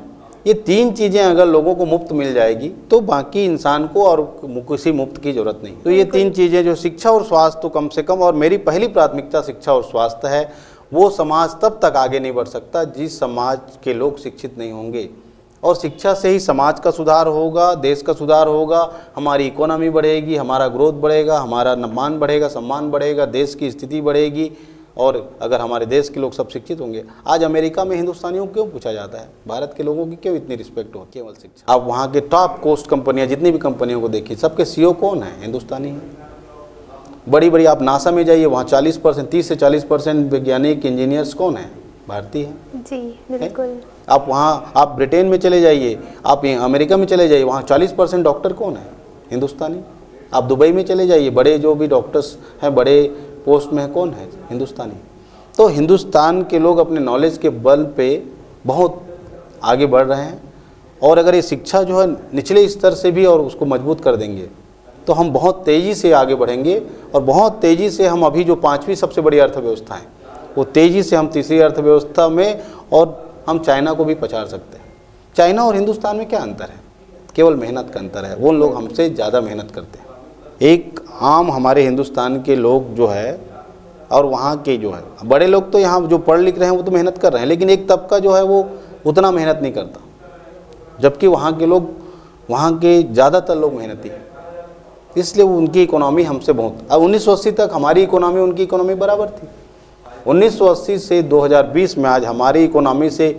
ये 3 चीज़ें अगर लोगों को मुफ्त मिल जाएगी तो बाकी इंसान को और किसी मुफ्त की ज़रूरत नहीं। तो ये 3 चीज़ें जो शिक्षा और स्वास्थ्य तो कम से कम, और मेरी पहली प्राथमिकता शिक्षा और स्वास्थ्य है। वो समाज तब तक आगे नहीं बढ़ सकता जिस समाज के लोग शिक्षित नहीं होंगे, और शिक्षा से ही समाज का सुधार होगा, देश का सुधार होगा, हमारी इकोनॉमी बढ़ेगी, हमारा ग्रोथ बढ़ेगा, हमारा मान बढ़ेगा, सम्मान बढ़ेगा, देश की स्थिति बढ़ेगी। और अगर हमारे देश के लोग सब शिक्षित होंगे, आज अमेरिका में हिंदुस्तानियों को क्यों पूछा जाता है, भारत के लोगों की क्यों इतनी रिस्पेक्ट हो? केवल शिक्षा। आप वहाँ के टॉप कोस्ट कंपनियाँ, जितनी भी कंपनियों को देखिए, सबके CEO कौन है? हिंदुस्तानी है। बड़ी बड़ी आप नासा में जाइए, वहाँ 40%, 30 से 40% वैज्ञानिक इंजीनियर्स कौन है? भारतीय हैं। जी बिल्कुल। आप वहाँ, आप ब्रिटेन में चले जाइए, आप अमेरिका में चले जाइए, वहाँ 40% डॉक्टर कौन है? हिंदुस्तानी। आप दुबई में चले जाइए, बड़े जो भी डॉक्टर्स हैं बड़े पोस्ट में है, कौन है? हिंदुस्तानी। तो हिंदुस्तान के लोग अपने नॉलेज के बल पे बहुत आगे बढ़ रहे हैं। और अगर ये शिक्षा जो है निचले स्तर से भी और उसको मजबूत कर देंगे तो हम बहुत तेज़ी से आगे बढ़ेंगे, और बहुत तेज़ी से हम अभी जो 5वीं सबसे बड़ी अर्थव्यवस्था है वो तेज़ी से हम तीसरी अर्थव्यवस्था में, और हम चाइना को भी पछाड़ सकते हैं। चाइना और हिंदुस्तान में क्या अंतर है? केवल मेहनत का अंतर है। वो लोग हमसे ज़्यादा मेहनत करते हैं। एक आम हमारे हिंदुस्तान के लोग जो है और वहाँ के जो है बड़े लोग, तो यहाँ जो पढ़ लिख रहे हैं वो तो मेहनत कर रहे हैं, लेकिन एक तबका जो है वो उतना मेहनत नहीं करता, जबकि वहाँ के लोग, वहाँ के ज़्यादातर लोग मेहनती हैं, इसलिए उनकी इकोनॉमी हमसे बहुत। अब 1980 तक हमारी इकोनॉमी उनकी इकोनॉमी बराबर थी। 1980 से 2020 में आज हमारी इकोनॉमी से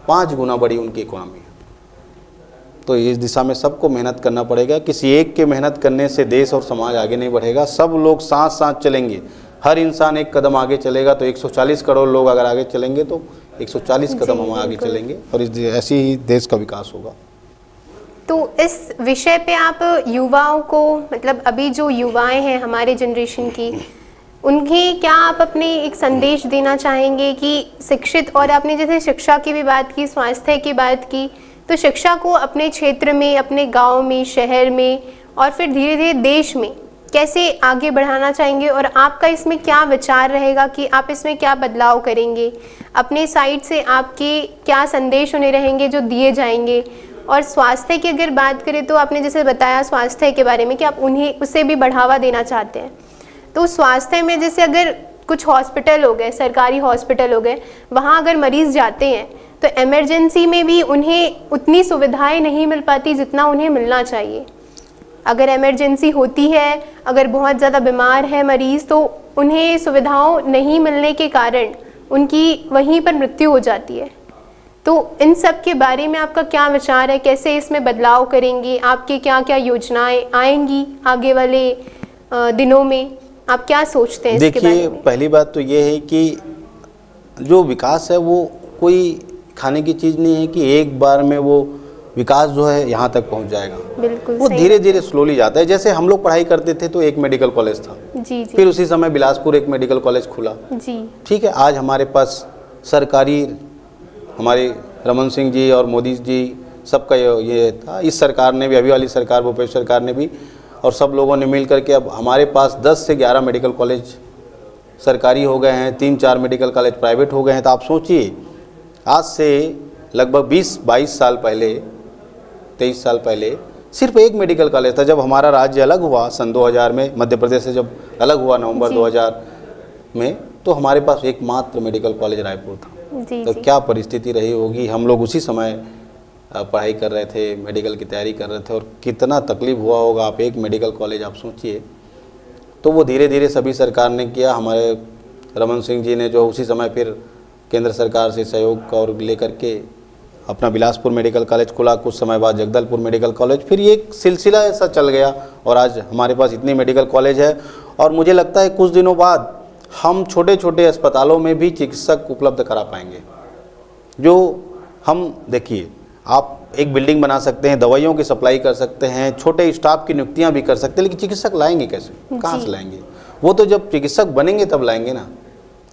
5 गुना बड़ी उनकी इकोनॉमी है। तो इस दिशा में सबको मेहनत करना पड़ेगा। किसी एक के मेहनत करने से देश और समाज आगे नहीं बढ़ेगा। सब लोग साथ साथ चलेंगे, हर इंसान एक कदम आगे चलेगा तो 140 करोड़ लोग अगर आगे चलेंगे तो 140 कदम हम आगे चलेंगे और ऐसे ही देश का विकास होगा। तो इस विषय पे आप युवाओं को, मतलब अभी जो युवाएं हैं हमारे जनरेशन की, उन्हें क्या आप अपने एक संदेश देना चाहेंगे कि शिक्षित, और आपने जैसे शिक्षा की भी बात की, स्वास्थ्य की बात की, तो शिक्षा को अपने क्षेत्र में, अपने गांव में, शहर में और फिर धीरे धीरे देश में कैसे आगे बढ़ाना चाहेंगे, और आपका इसमें क्या विचार रहेगा कि आप इसमें क्या बदलाव करेंगे, अपने साइड से आपके क्या संदेश उन्हें रहेंगे जो दिए जाएंगे। और स्वास्थ्य की अगर बात करें तो आपने जैसे बताया स्वास्थ्य के बारे में कि आप उन्हें उसे भी बढ़ावा देना चाहते हैं, तो स्वास्थ्य में जैसे अगर कुछ हॉस्पिटल हो गए, सरकारी हॉस्पिटल हो गए, वहाँ अगर मरीज़ जाते हैं तो इमरजेंसी में भी उन्हें उतनी सुविधाएं नहीं मिल पाती जितना उन्हें मिलना चाहिए। अगर इमरजेंसी होती है, अगर बहुत ज़्यादा बीमार है मरीज़, तो उन्हें सुविधाओं नहीं मिलने के कारण उनकी वहीं पर मृत्यु हो जाती है। तो इन सब के बारे में आपका क्या विचार है, कैसे इसमें बदलाव करेंगे, आपकी क्या क्या योजनाएं आएंगी आगे वाले दिनों में, आप क्या सोचते हैं इसके बारे में? देखिए, पहली बात तो ये है कि जो विकास है वो कोई खाने की चीज़ नहीं है कि एक बार में वो विकास जो है यहाँ तक पहुँच जाएगा। बिल्कुल, वो धीरे धीरे स्लोली जाता है। जैसे हम लोग पढ़ाई करते थे तो एक मेडिकल कॉलेज था, जी जी, फिर उसी समय बिलासपुर एक मेडिकल कॉलेज खुला, जी ठीक है। आज हमारे पास सरकारी, हमारे रमन सिंह जी और मोदी जी सबका ये था, इस सरकार ने भी, अभी वाली सरकार, भूपेश सरकार ने भी, और सब लोगों ने मिल करके अब हमारे पास 10 से 11 मेडिकल कॉलेज सरकारी हो गए हैं, 3-4 मेडिकल कॉलेज प्राइवेट हो गए हैं। तो आप सोचिए, आज से लगभग 20-22 साल पहले, 23 साल पहले सिर्फ एक मेडिकल कॉलेज था। जब हमारा राज्य अलग हुआ सन 2000 में, मध्य प्रदेश से जब अलग हुआ नवंबर 2000 में, तो हमारे पास एकमात्र मेडिकल कॉलेज रायपुर था। तो क्या परिस्थिति रही होगी। हम लोग उसी समय पढ़ाई कर रहे थे, मेडिकल की तैयारी कर रहे थे, और कितना तकलीफ हुआ होगा। आप एक मेडिकल कॉलेज आप सोचिए। तो वो धीरे धीरे सभी सरकार ने किया। हमारे रमन सिंह जी ने जो उसी समय फिर केंद्र सरकार से सहयोग और लेकर के अपना बिलासपुर मेडिकल कॉलेज खुला, कुछ समय बाद जगदलपुर मेडिकल कॉलेज, फिर ये एक सिलसिला ऐसा चल गया और आज हमारे पास इतनी मेडिकल कॉलेज है। और मुझे लगता है कुछ दिनों बाद हम छोटे छोटे अस्पतालों में भी चिकित्सक उपलब्ध करा पाएंगे। जो हम, देखिए, आप एक बिल्डिंग बना सकते हैं, दवाइयों की सप्लाई कर सकते हैं, छोटे स्टाफ की नियुक्तियां भी कर सकते हैं, लेकिन चिकित्सक लाएंगे कैसे, कहाँ से लाएंगे? वो तो जब चिकित्सक बनेंगे तब लाएंगे ना।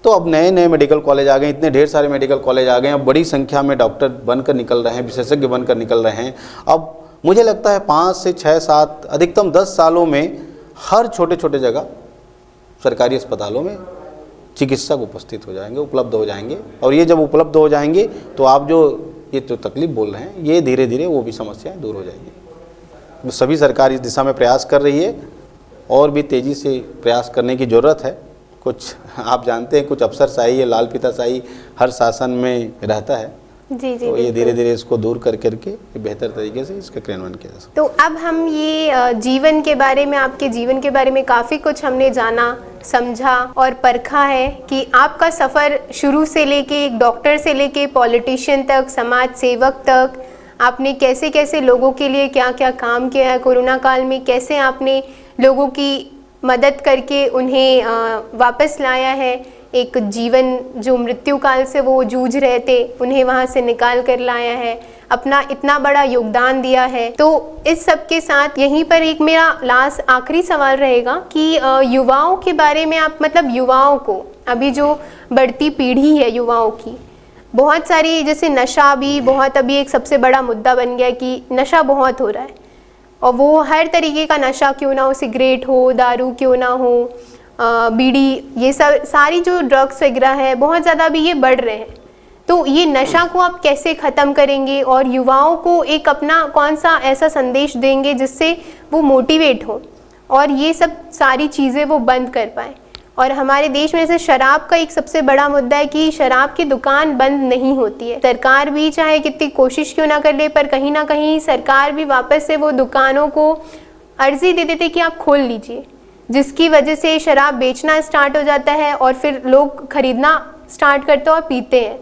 तो अब नए नए मेडिकल कॉलेज आ गए, इतने ढेर सारे मेडिकल कॉलेज आ गए, अब बड़ी संख्या में डॉक्टर बनकर निकल रहे हैं, विशेषज्ञ बनकर निकल रहे हैं। अब मुझे लगता है 5 से 6, 7, अधिकतम 10 सालों में हर छोटे छोटे जगह सरकारी अस्पतालों में चिकित्सक उपस्थित हो जाएंगे, उपलब्ध हो जाएंगे। और ये जब उपलब्ध हो जाएंगे तो आप जो ये तो तकलीफ बोल रहे हैं, ये धीरे धीरे वो भी समस्याएं दूर हो जाएंगी। सभी सरकार इस दिशा में प्रयास कर रही है और भी तेज़ी से प्रयास करने की ज़रूरत है। कुछ आप जानते हैं, कुछ अफसरशाही या लाल फीताशाही हर शासन में रहता है। जी जी, तो ये धीरे धीरे इसको दूर कर करके बेहतर तरीके से इसका क्रियान्वयन किया जा सकता है। तो अब हम ये जीवन के बारे में, आपके जीवन के बारे में काफ़ी कुछ हमने जाना, समझा और परखा है कि आपका सफ़र शुरू से लेके एक डॉक्टर से लेके पॉलिटिशियन तक, समाज सेवक तक, आपने कैसे कैसे लोगों के लिए क्या क्या काम किया है। कोरोना काल में कैसे आपने लोगों की मदद करके उन्हें वापस लाया है, एक जीवन जो मृत्यु काल से वो जूझ रहे थे उन्हें वहाँ से निकाल कर लाया है, अपना इतना बड़ा योगदान दिया है। तो इस सब के साथ यहीं पर एक मेरा लास्ट आखिरी सवाल रहेगा कि युवाओं के बारे में आप, मतलब युवाओं को, अभी जो बढ़ती पीढ़ी है युवाओं की, बहुत सारी, जैसे नशा भी बहुत अभी एक सबसे बड़ा मुद्दा बन गया कि नशा बहुत हो रहा है, और वो हर तरीके का नशा क्यों ना हो, सिगरेट हो, दारू क्यों ना हो, बीड़ी, ये सब सारी जो ड्रग्स वगैरह है बहुत ज़्यादा अभी ये बढ़ रहे हैं। तो ये नशा को आप कैसे ख़त्म करेंगे और युवाओं को एक अपना कौन सा ऐसा संदेश देंगे जिससे वो मोटिवेट हो और ये सब सारी चीज़ें वो बंद कर पाएँ। और हमारे देश में जैसे शराब का एक सबसे बड़ा मुद्दा है कि शराब की दुकान बंद नहीं होती है। सरकार भी चाहे कितनी कोशिश क्यों ना कर ले, पर कहीं ना कहीं सरकार भी वापस से वो दुकानों को अर्जी दे देते कि आप खोल लीजिए, जिसकी वजह से शराब बेचना स्टार्ट हो जाता है और फिर लोग खरीदना स्टार्ट करते हैं और पीते हैं।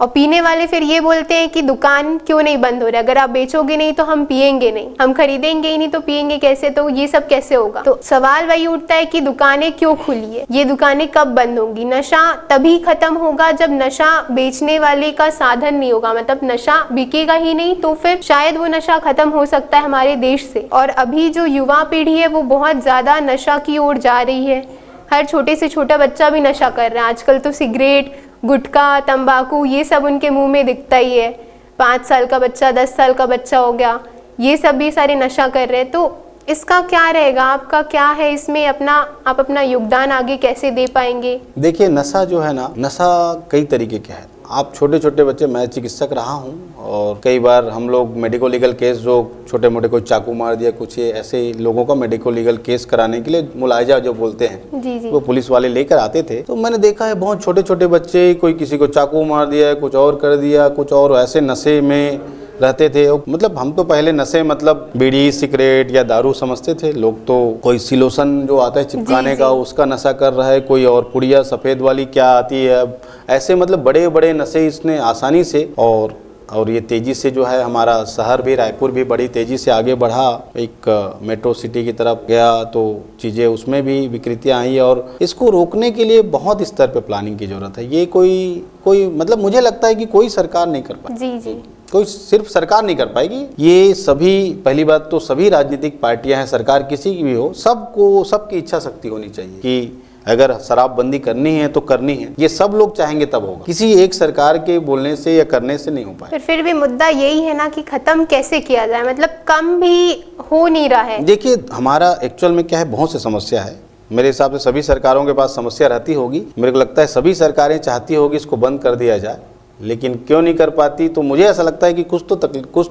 और पीने वाले फिर ये बोलते हैं कि दुकान क्यों नहीं बंद हो रहा, अगर आप बेचोगे नहीं तो हम पिएंगे नहीं, हम खरीदेंगे ही नहीं तो पिएंगे कैसे, तो ये सब कैसे होगा। तो सवाल वही उठता है कि दुकानें क्यों खुली है, ये दुकानें कब बंद होंगी। नशा तभी खत्म होगा जब नशा बेचने वाले का साधन नहीं होगा, मतलब नशा बिकेगा ही नहीं तो फिर शायद वो नशा खत्म हो सकता है हमारे देश से। और अभी जो युवा पीढ़ी है वो बहुत ज्यादा नशा की ओर जा रही है, हर छोटे से छोटा बच्चा भी नशा कर रहा है आजकल। तो सिगरेट, गुटखा, तंबाकू ये सब उनके मुंह में दिखता ही है। 5 साल का बच्चा, 10 साल का बच्चा हो गया, ये सब भी सारे नशा कर रहे हैं। तो इसका क्या रहेगा, आपका क्या है इसमें, आप अपना योगदान आगे कैसे दे पाएंगे? देखिए, नशा जो है ना, नशा कई तरीके के हैं। आप छोटे छोटे बच्चे, मैं चिकित्सक रहा हूँ और कई बार हम लोग मेडिको लीगल केस, जो छोटे मोटे कोई चाकू मार दिया, कुछ ऐसे लोगों का मेडिको लीगल केस कराने के लिए मुलायजा जो बोलते हैं, जी जी। वो पुलिस वाले लेकर आते थे। तो मैंने देखा है बहुत छोटे छोटे बच्चे, कोई किसी को चाकू मार दिया, कुछ और कर दिया, कुछ और ऐसे नशे में रहते थे। मतलब हम तो पहले नशे मतलब बीड़ी, सिगरेट या दारू समझते थे लोग। तो कोई सिलोसन जो आता है चिपकाने का, उसका नशा कर रहा है, कोई और पुड़िया सफ़ेद वाली क्या आती है, ऐसे मतलब बड़े बड़े नशे इसने आसानी से और ये तेज़ी से जो है हमारा शहर भी, रायपुर भी बड़ी तेज़ी से आगे बढ़ा, एक मेट्रो सिटी की तरफ गया, तो चीज़ें उसमें भी विकृतियाँ आई। और इसको रोकने के लिए बहुत स्तर पे प्लानिंग की ज़रूरत है। ये कोई मतलब मुझे लगता है कि कोई सरकार नहीं कर पाएगी। जी जी। कोई सिर्फ सरकार नहीं कर पाएगी, ये सभी, पहली बात तो सभी राजनीतिक पार्टियां हैं, सरकार किसी की भी हो, सबकी इच्छा शक्ति होनी चाहिए कि अगर शराबबंदी करनी है तो करनी है। ये सब लोग चाहेंगे तब होगा, किसी एक सरकार के बोलने से या करने से नहीं हो पाए। फिर भी मुद्दा यही है ना कि खत्म कैसे किया जाए, मतलब कम भी हो नहीं रहा है। देखिए, हमारा एक्चुअल में क्या है, बहुत सी समस्या है। मेरे हिसाब से सभी सरकारों के पास समस्या रहती होगी। मेरे को लगता है सभी सरकारें चाहती होगी इसको बंद कर दिया जाए, लेकिन क्यों नहीं कर पाती, तो मुझे ऐसा लगता है कि कुछ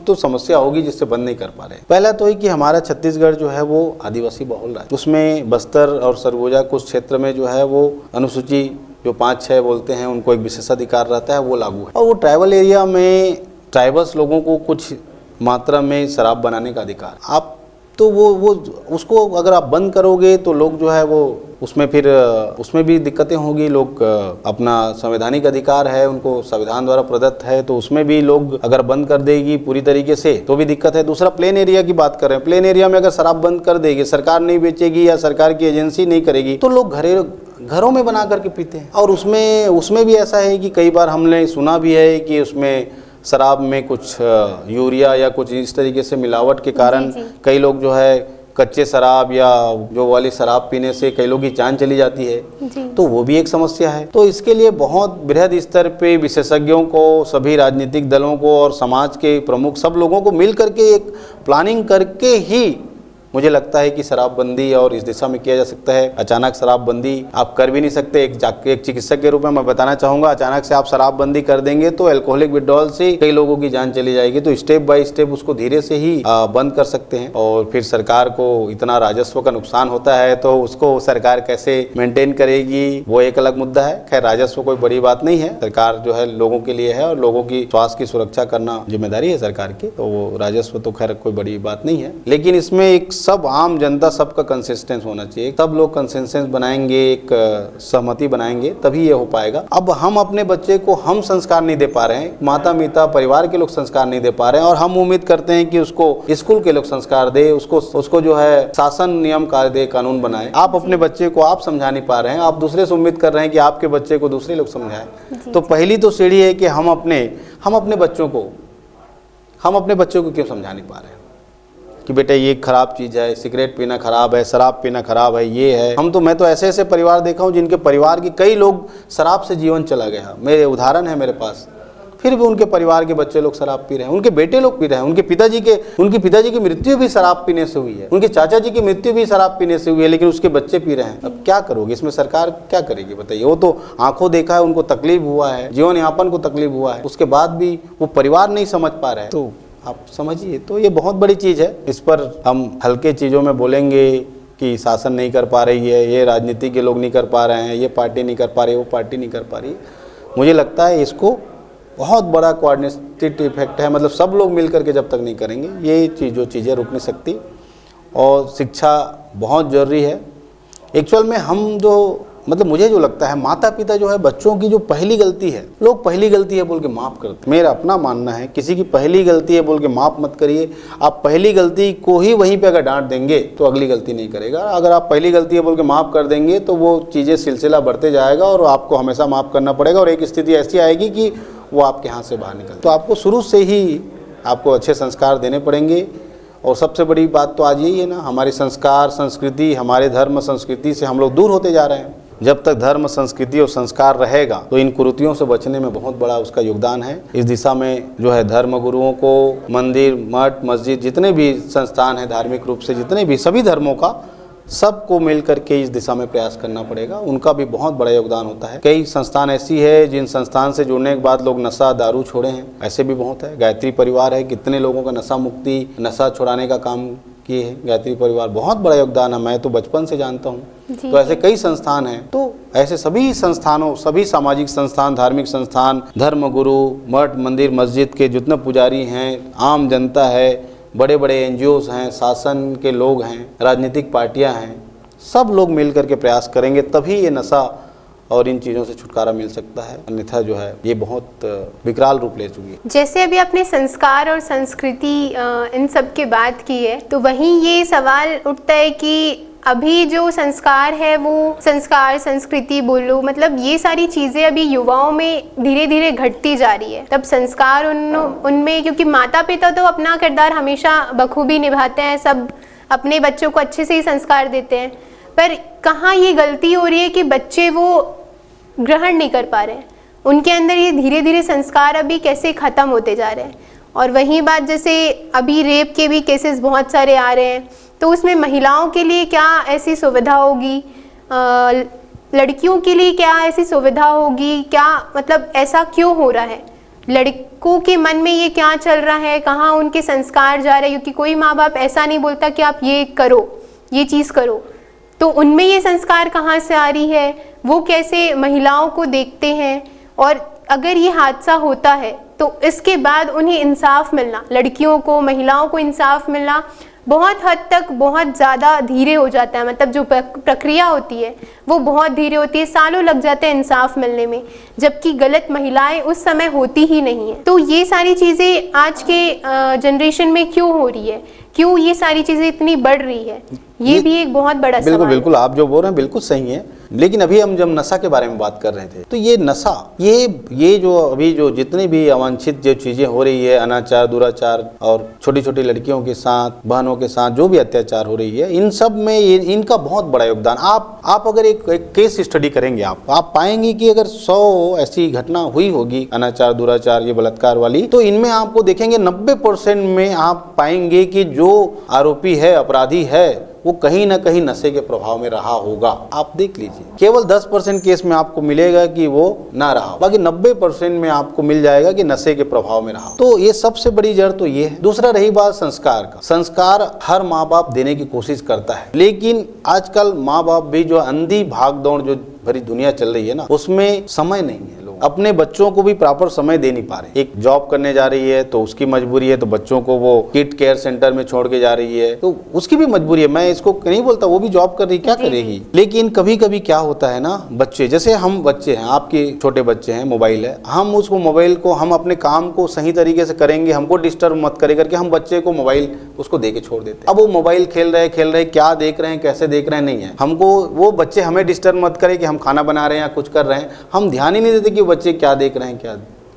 तो समस्या होगी जिससे बंद नहीं कर पा रहे। पहला तो है कि हमारा छत्तीसगढ़ जो है वो आदिवासी बहुल राज्य, उसमें बस्तर और सरगुजा कुछ क्षेत्र में जो है वो अनुसूची जो 5-6 बोलते हैं, उनको एक विशेषाधिकार रहता है, वो लागू है। और वो ट्राइबल एरिया में ट्राइबल्स लोगों को कुछ मात्रा में शराब बनाने का अधिकार, आप तो वो उसको अगर आप बंद करोगे तो लोग जो है वो उसमें भी दिक्कतें होगी। लोग अपना संवैधानिक अधिकार है, उनको संविधान द्वारा प्रदत्त है, तो उसमें भी लोग अगर बंद कर देगी पूरी तरीके से तो भी दिक्कत है। दूसरा, प्लेन एरिया की बात कर रहे हैं, प्लेन एरिया में अगर शराब बंद कर देगी, सरकार नहीं बेचेगी या सरकार की एजेंसी नहीं करेगी, तो लोग घरों में बना करके पीते हैं। और उसमें भी ऐसा है कि कई बार हमने सुना भी है कि उसमें शराब में कुछ यूरिया या कुछ इस तरीके से मिलावट के कारण कई लोग जो है कच्चे शराब या जो वाली शराब पीने से कई लोगों की जान चली जाती है, तो वो भी एक समस्या है। तो इसके लिए बहुत बृहद स्तर पे विशेषज्ञों को, सभी राजनीतिक दलों को और समाज के प्रमुख सब लोगों को मिल करके एक प्लानिंग करके ही मुझे लगता है कि शराबबंदी और इस दिशा में किया जा सकता है। अचानक शराबबंदी आप कर भी नहीं सकते। एक चिकित्सक के रूप में मैं बताना चाहूँगा, अचानक से आप शराबबंदी कर देंगे तो अल्कोहलिक विड्रॉल से कई लोगों की जान चली जाएगी। तो स्टेप बाय स्टेप उसको धीरे से ही बंद कर सकते हैं। और फिर सरकार को इतना राजस्व का नुकसान होता है तो उसको सरकार कैसे मेंटेन करेगी, वो एक अलग मुद्दा है। खैर, राजस्व कोई बड़ी बात नहीं है, सरकार जो है लोगों के लिए है और लोगों की स्वास्थ्य की सुरक्षा करना जिम्मेदारी है सरकार की, तो वो राजस्व तो खैर कोई बड़ी बात नहीं है। लेकिन इसमें एक सब आम जनता सबका कंसिस्टेंस होना चाहिए, सब लोग कंसिस्टेंस बनाएंगे, एक सहमति बनाएंगे, तभी ये हो पाएगा। अब हम अपने बच्चे को हम संस्कार नहीं दे पा रहे हैं, माता पिता परिवार के लोग संस्कार नहीं दे पा रहे हैं, और हम उम्मीद करते हैं कि उसको स्कूल के लोग संस्कार दे, उसको जो है शासन नियम कायदे कानून बनाए। आप अपने बच्चे को आप समझा नहीं पा रहे हैं, आप दूसरे से उम्मीद कर रहे हैं कि आपके बच्चे को दूसरे लोग समझाएं। तो पहली तो सीढ़ी है कि हम अपने बच्चों को क्यों समझा नहीं पा रहे हैं कि बेटे ये खराब चीज़ है, सिगरेट पीना खराब है, शराब पीना खराब है, ये है। मैं तो ऐसे परिवार देखा हूँ जिनके परिवार के कई लोग शराब से जीवन चला गया। मेरे उदाहरण है मेरे पास, फिर भी उनके परिवार के बच्चे लोग शराब पी रहे हैं, उनके बेटे लोग पी रहे हैं, उनके पिताजी की मृत्यु भी शराब पीने से हुई है, उनके चाचा जी की मृत्यु भी शराब पीने से हुई है, लेकिन उसके बच्चे पी रहे हैं। अब क्या करोगे, इसमें सरकार क्या करेगी बताइए। वो तो आंखों देखा है, उनको तकलीफ हुआ है, जीवन यापन को तकलीफ हुआ है, उसके बाद भी वो परिवार नहीं समझ पा रहे हैं। तो आप समझिए, तो ये बहुत बड़ी चीज़ है। इस पर हम हल्के चीज़ों में बोलेंगे कि शासन नहीं कर पा रही है, ये राजनीति के लोग नहीं कर पा रहे हैं, ये पार्टी नहीं कर पा रही, वो पार्टी नहीं कर पा रही। मुझे लगता है इसको बहुत बड़ा कोऑर्डिनेटेड इफेक्ट है, मतलब सब लोग मिल करके जब तक नहीं करेंगे ये चीज़ें रुक नहीं सकती। और शिक्षा बहुत ज़रूरी है। एक्चुअल में हम जो मतलब मुझे जो लगता है माता पिता जो है बच्चों की जो पहली गलती है, लोग पहली गलती है बोल के माफ़ करते। मेरा अपना मानना है किसी की पहली गलती है बोल के माफ़ मत करिए। आप पहली गलती को ही वहीं पे अगर डांट देंगे तो अगली गलती नहीं करेगा। अगर आप पहली गलती है बोल के माफ़ कर देंगे तो वो चीज़ें सिलसिला बढ़ते जाएगा और आपको हमेशा माफ़ करना पड़ेगा और एक स्थिति ऐसी आएगी कि वो आपके हाथ से बाहर निकल। तो आपको शुरू से ही आपको अच्छे संस्कार देने पड़ेंगे। और सबसे बड़ी बात तो आज यही है ना, हमारी संस्कार संस्कृति, हमारे धर्म संस्कृति से हम लोग दूर होते जा रहे हैं। जब तक धर्म संस्कृति और संस्कार रहेगा तो इन कुरीतियों से बचने में बहुत बड़ा उसका योगदान है। इस दिशा में जो है धर्म गुरुओं को, मंदिर, मठ, मस्जिद, जितने भी संस्थान हैं धार्मिक रूप से, जितने भी सभी धर्मों का, सबको मिल करके इस दिशा में प्रयास करना पड़ेगा। उनका भी बहुत बड़ा योगदान होता है। कई संस्थान ऐसी है जिन संस्थान से जुड़ने के बाद लोग नशा दारू छोड़े हैं, ऐसे भी बहुत है। गायत्री परिवार है, कितने लोगों का नशा मुक्ति, नशा छुड़ाने का काम किए हैं। गायत्री परिवार बहुत बड़ा योगदान है, मैं तो बचपन से जानता हूँ। तो ऐसे कई संस्थान हैं। तो ऐसे सभी संस्थानों, सभी सामाजिक संस्थान, धार्मिक संस्थान, धर्म गुरु, मठ, मंदिर, मस्जिद के जितने पुजारी हैं, आम जनता है, बड़े बड़े एनजीओज हैं, शासन के लोग हैं, राजनीतिक पार्टियां हैं, सब लोग मिल करके प्रयास करेंगे तभी ये नशा और इन चीज़ों से छुटकारा मिल सकता है। अन्यथा जो है ये बहुत विकराल रूप ले चुकी है। जैसे अभी आपने संस्कार और संस्कृति इन सब की बात की है, तो वहीं ये सवाल उठता है कि अभी जो संस्कार है, वो संस्कार संस्कृति बोलो, मतलब ये सारी चीज़ें अभी युवाओं में धीरे धीरे घटती जा रही है। तब संस्कार उनमें, क्योंकि माता पिता तो अपना किरदार हमेशा बखूबी निभाते हैं, सब अपने बच्चों को अच्छे से ही संस्कार देते हैं, पर कहाँ ये गलती हो रही है कि बच्चे वो ग्रहण नहीं कर पा रहे हैं। उनके अंदर ये धीरे धीरे संस्कार अभी कैसे ख़त्म होते जा रहे हैं। और वही बात, जैसे अभी रेप के भी केसेस बहुत सारे आ रहे हैं, तो उसमें महिलाओं के लिए क्या ऐसी सुविधा होगी, लड़कियों के लिए क्या ऐसी सुविधा होगी, क्या मतलब ऐसा क्यों हो रहा है, लड़कों के मन में ये क्या चल रहा है, कहाँ उनके संस्कार जा रहे हैं। क्योंकि कोई माँ बाप ऐसा नहीं बोलता कि आप ये करो, ये चीज़ करो, तो उनमें ये संस्कार कहाँ से आ रही है, वो कैसे महिलाओं को देखते हैं। और अगर ये हादसा होता है तो इसके बाद उन्हें इंसाफ मिलना, लड़कियों को, महिलाओं को इंसाफ मिलना बहुत हद तक बहुत ज़्यादा धीरे हो जाता है। मतलब जो प्रक्रिया होती है वो बहुत धीरे होती है, सालों लग जाते हैं इंसाफ मिलने में, जबकि गलत महिलाएं उस समय होती ही नहीं है। तो ये सारी चीज़ें आज के जनरेशन में क्यों हो रही है, क्यों ये सारी चीज़ें इतनी बढ़ रही है, ये भी एक बहुत बड़ा सवाल है। बिल्कुल आप जो बोल रहे हैं बिल्कुल सही है। लेकिन अभी हम जब नशा के बारे में बात कर रहे थे, तो ये नशा, ये जो अभी जो जितनी भी अवांछित जो चीज़ें हो रही है, अनाचार, दुराचार और छोटी छोटी लड़कियों के साथ, बहनों के साथ जो भी अत्याचार हो रही है, इन सब में इनका बहुत बड़ा योगदान। आप अगर एक केस स्टडी करेंगे, आप पाएंगे कि अगर 100 ऐसी घटना हुई होगी, अनाचार, दुराचार, ये बलात्कार वाली, तो इनमें आपको देखेंगे 90% में आप पाएंगे कि जो आरोपी है, अपराधी है, वो कहीं ना कहीं नशे के प्रभाव में रहा होगा। आप देख लीजिए, केवल 10% केस में आपको मिलेगा कि वो ना रहा, बाकी 90% में आपको मिल जाएगा कि नशे के प्रभाव में रहा। तो ये सबसे बड़ी जड़ तो ये है। दूसरा रही बात संस्कार का, संस्कार हर माँ बाप देने की कोशिश करता है, लेकिन आजकल माँ बाप भी जो अंधी भाग दौड़ जो भरी दुनिया चल रही है ना, उसमें समय नहीं है। लोग अपने बच्चों को भी प्रॉपर समय दे नहीं पा रहे। एक जॉब करने जा रही है तो उसकी मजबूरी है, तो बच्चों को वो किड केयर सेंटर में छोड़ के जा रही है, तो उसकी भी मजबूरी है। मैं इसको नहीं बोलता, वो भी जॉब कर रही, क्या करेगी। लेकिन कभी कभी क्या होता है ना, बच्चे, जैसे हम बच्चे हैं, आपके छोटे बच्चे हैं, मोबाइल है, हम उसको मोबाइल को, हम अपने काम को सही तरीके से करेंगे, हमको डिस्टर्ब मत करे करके हम बच्चे को मोबाइल उसको दे के छोड़ देते हैं। अब वो मोबाइल खेल रहे, क्या देख रहे हैं, कैसे देख रहे हैं, नहीं है हमको, वो बच्चे हमें डिस्टर्ब मत करे कि हम खाना बना रहे हैं या कुछ कर रहे हैं, हम ध्यान ही नहीं देते कि बच्चे क्या देख रहे हैं, क्या।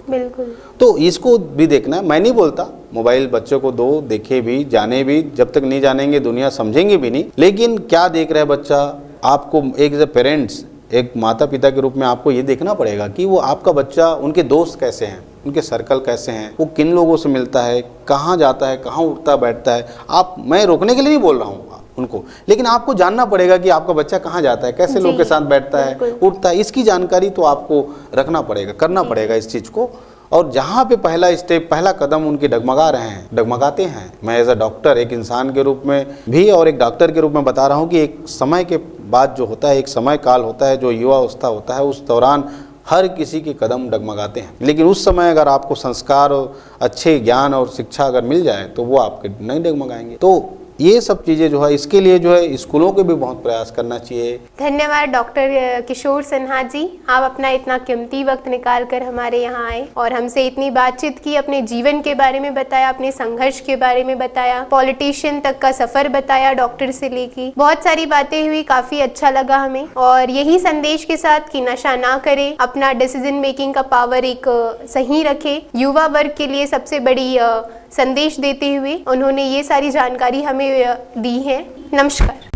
बिल्कुल। तो इसको भी देखना है। मैं नहीं बोलता मोबाइल बच्चों को दो, देखे भी, जाने भी, जब तक नहीं जानेंगे दुनिया समझेंगे भी नहीं, लेकिन क्या देख रहा है बच्चा, आपको एक एज ए पेरेंट्स, एक माता पिता के रूप में आपको ये देखना पड़ेगा कि वो आपका बच्चा, उनके दोस्त कैसे हैं, उनके सर्कल कैसे हैं, वो किन लोगों से मिलता है, कहाँ जाता है, कहाँ उठता बैठता है। मैं रोकने के लिए नहीं बोल रहा हूँ उनको, लेकिन आपको जानना पड़ेगा कि आपका बच्चा कहाँ जाता है, कैसे लोग के साथ बैठता है, उठता है, इसकी जानकारी तो आपको रखना पड़ेगा, करना पड़ेगा इस चीज़ को। और जहाँ पे पहला स्टेप, पहला कदम उनके डगमगाते हैं, मैं एज अ डॉक्टर, एक इंसान के रूप में भी और एक डॉक्टर के रूप में बता रहा हूँ कि एक समय के बाद जो होता है, एक समय काल होता है, जो युवा अवस्था होता है, उस दौरान हर किसी के कदम डगमगाते हैं। लेकिन उस समय अगर आपको संस्कार और अच्छे ज्ञान और शिक्षा अगर मिल जाए तो वो आपके नहीं डगमगाएंगे। तो ये सब चीज़ें जो है इसके लिए जो है स्कूलों को भी बहुत प्रयास करना चाहिए। धन्यवाद डॉक्टर किशोर सिन्हा जी, आप अपना इतना कीमती वक्त निकाल कर हमारे यहाँ आए और हमसे इतनी बातचीत की, अपने जीवन के बारे में बताया, अपने संघर्ष के बारे में बताया, पॉलिटिशियन तक का सफर बताया, डॉक्टर से लेके बहुत सारी बातें हुई, काफी अच्छा लगा हमें। और यही संदेश के साथ कि नशा ना करें, अपना डिसीजन मेकिंग का पावर एक सही रखें, युवा वर्ग के लिए सबसे बड़ी संदेश देते हुए उन्होंने ये सारी जानकारी हमें दी है। नमस्कार।